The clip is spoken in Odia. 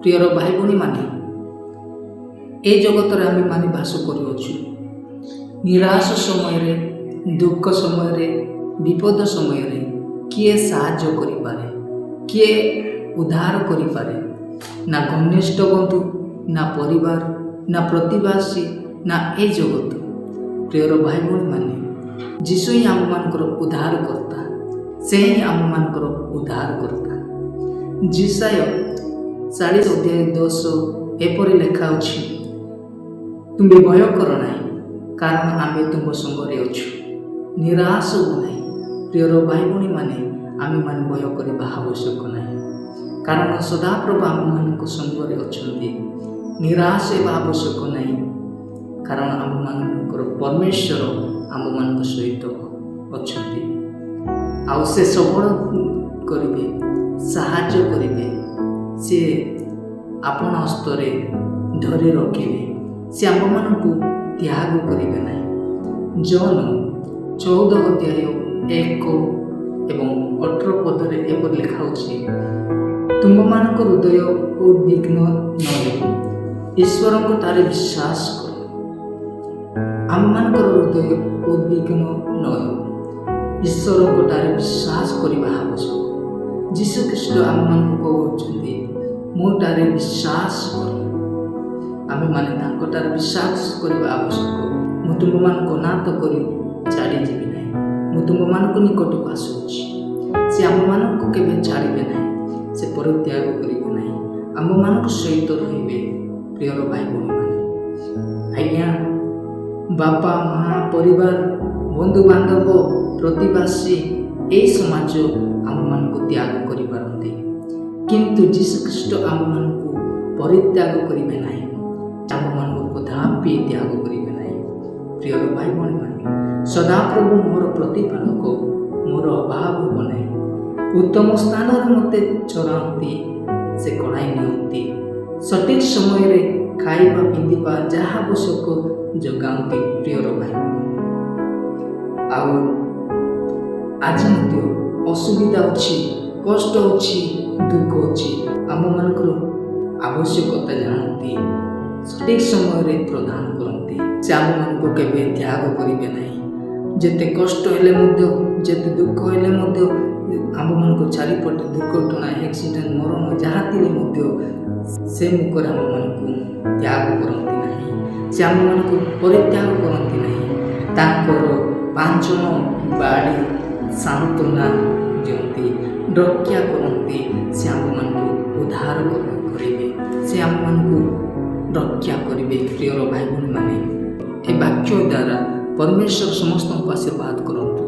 ପ୍ରିୟର ଭାଇ ଭଉଣୀମାନେ, ଏ ଜଗତରେ ଆମେମାନେ ବାସ କରୁଅଛୁ। ନିରାଶ ସମୟରେ, ଦୁଃଖ ସମୟରେ, ବିପଦ ସମୟରେ କିଏ ସାହାଯ୍ୟ କରିପାରେ, କିଏ ଉଦ୍ଧାର କରିପାରେ? ନା ଘନିଷ୍ଠ ବନ୍ଧୁ, ନା ପରିବାର, ନା ପ୍ରତିବାସୀ, ନା ଏ ଜଗତ। ପ୍ରିୟର ଭାଇ ଭଉଣୀମାନେ, ଯୀଶୁ ହିଁ ଆମମାନଙ୍କର ଉଦ୍ଧାରକର୍ତ୍ତା। ସେ ହିଁ ଆମମାନଙ୍କର ଉଦ୍ଧାରକର୍ତ୍ତା। ଯିଶାୟ 40:10 ଏପରି ଲେଖା ଅଛି, ତୁମେ ଭୟ କର ନାହିଁ, କାରଣ ଆମେ ତୁମ ସଙ୍ଗରେ ଅଛୁ। ନିରାଶ ହୁଅ ନାହିଁ। ପ୍ରିୟର ଭାଇ ଭଉଣୀମାନେ, ଆମେମାନେ ଭୟ କରିବା ଆବଶ୍ୟକ ନାହିଁ, କାରଣ ସଦାପ୍ରଭୁ ଆମମାନଙ୍କ ସଙ୍ଗରେ ଅଛନ୍ତି। ନିରାଶ ହେବା ଆବଶ୍ୟକ ନାହିଁ, କାରଣ ଆମମାନଙ୍କର ପରମେଶ୍ୱର ଆମମାନଙ୍କ ସହିତ ଅଛନ୍ତି। ଆଉ ସେ ସବଳ କରିବେ, ସାହାଯ୍ୟ କରିବେ। ସେ ଆପଣ ହସ୍ତରେ ଧରି ରଖିବେ। ସେ ଆମମାନଙ୍କୁ ତ୍ୟାଗ କରିବେ ନାହିଁ। ଜନ 14:1-18 ଏପରି ଲେଖା ଅଛି, ତୁମମାନଙ୍କ ହୃଦୟ ଉଦ୍ବିଗ୍ନ ନ ହେଉ, ଈଶ୍ୱରଙ୍କଠାରେ ବିଶ୍ୱାସ କର। ଆମମାନଙ୍କର ହୃଦୟ ଉଦ୍ବିଗ୍ନ ନ ହେଉ, ଈଶ୍ୱରଙ୍କଠାରେ ବିଶ୍ୱାସ କରିବା ଆବଶ୍ୟକ। ଯୀଶୁ ଖ୍ରୀଷ୍ଟ ଆମମାନଙ୍କୁ କହୁଛନ୍ତି, ମୋଠାରେ ବିଶ୍ୱାସ କର। ଆମେମାନେ ତାଙ୍କଠାରେ ବିଶ୍ୱାସ କରିବା ଆବଶ୍ୟକ। ମୁଁ ତୁମମାନଙ୍କୁ ଅନାଥ କରି ଛାଡ଼ିଯିବି ନାହିଁ। ମୁଁ ତୁମମାନଙ୍କ ନିକଟକୁ ଆସୁଅଛି। ସେ ଆମମାନଙ୍କୁ କେବେ ଛାଡ଼ିବେ ନାହିଁ। ସେ ପରିତ୍ୟାଗ କରିବେ ନାହିଁ। ଆମମାନଙ୍କ ସହିତ ରହିବେ। ପ୍ରିୟର ଭାଇ ଭଉଣୀମାନେ, ଆଜ୍ଞା, ବାପା ମା, ପରିବାର, ବନ୍ଧୁବାନ୍ଧବ, ପ୍ରତିବାସୀ, ଏହି ସମାଜ ଆମମାନଙ୍କୁ ତ୍ୟାଗ କରିପାରନ୍ତି, କିନ୍ତୁ ଯୀଶୁ ଖ୍ରୀଷ୍ଟ ଆମମାନଙ୍କୁ ପରିତ୍ୟାଗ କରିବେ ନାହିଁ। ଆମମାନଙ୍କୁ କଦାପି ତ୍ୟାଗ କରିବେ ନାହିଁ। ପ୍ରିୟର ଭାଇ ଭଉଣୀମାନେ, ସଦାପ୍ରଭୁ ମୋର ପ୍ରତିପାଳକ, ମୋର ଅଭାବ ହେବ ନାହିଁ। ଉତ୍ତମ ସ୍ଥାନରେ ମୋତେ ଚରାନ୍ତି, ସେ କଢ଼ାଇ ନିଅନ୍ତି। ସଠିକ୍ ସମୟରେ ଖାଇବା ପିନ୍ଧିବା ଯାହା ଆବଶ୍ୟକ ଯୋଗାନ୍ତି। ପ୍ରିୟର ଭାଇ, ଆଉ ଆଜି ମଧ୍ୟ ଅସୁବିଧା ଅଛି, କଷ୍ଟ ଅଛି, ଦୁଃଖ ଅଛି। ଆମମାନଙ୍କର ଆବଶ୍ୟକତା ଜାଣନ୍ତି, ସଠିକ୍ ସମୟରେ ପ୍ରଦାନ କରନ୍ତି। ସେ ଆମମାନଙ୍କୁ କେବେ ତ୍ୟାଗ କରିବେ ନାହିଁ। ଯେତେ କଷ୍ଟ ହେଲେ ମଧ୍ୟ, ଯେତେ ଦୁଃଖ ହେଲେ ମଧ୍ୟ, ଆମମାନଙ୍କ ଚାରିପଟେ ଦୁର୍ଘଟଣା, ଆକ୍ସିଡେଣ୍ଟ, ମରଣ ଯାହା ଥିଲେ ମଧ୍ୟ ସେ ମୁଖରେ ଆମମାନଙ୍କୁ ତ୍ୟାଗ କରନ୍ତି ନାହିଁ। ସେ ଆମମାନଙ୍କୁ ପରିତ୍ୟାଗ କରନ୍ତି ନାହିଁ। ତାଙ୍କର ପାଞ୍ଚଣ ବାଡ଼ି ସାନ୍ତ୍ୱନା ଦିଅନ୍ତି, ରକ୍ଷା କରନ୍ତି। ସେ ଆମମାନଙ୍କୁ ଉଦ୍ଧାର କରିବେ। ସେ ଆମମାନଙ୍କୁ ରକ୍ଷା କରିବେ। ପ୍ରିୟର ଭାଇ ଭଉଣୀମାନେ, ଏ ବାକ୍ୟ ଦ୍ୱାରା ପରମେଶ୍ୱର ସମସ୍ତଙ୍କୁ ଆଶୀର୍ବାଦ କରନ୍ତୁ।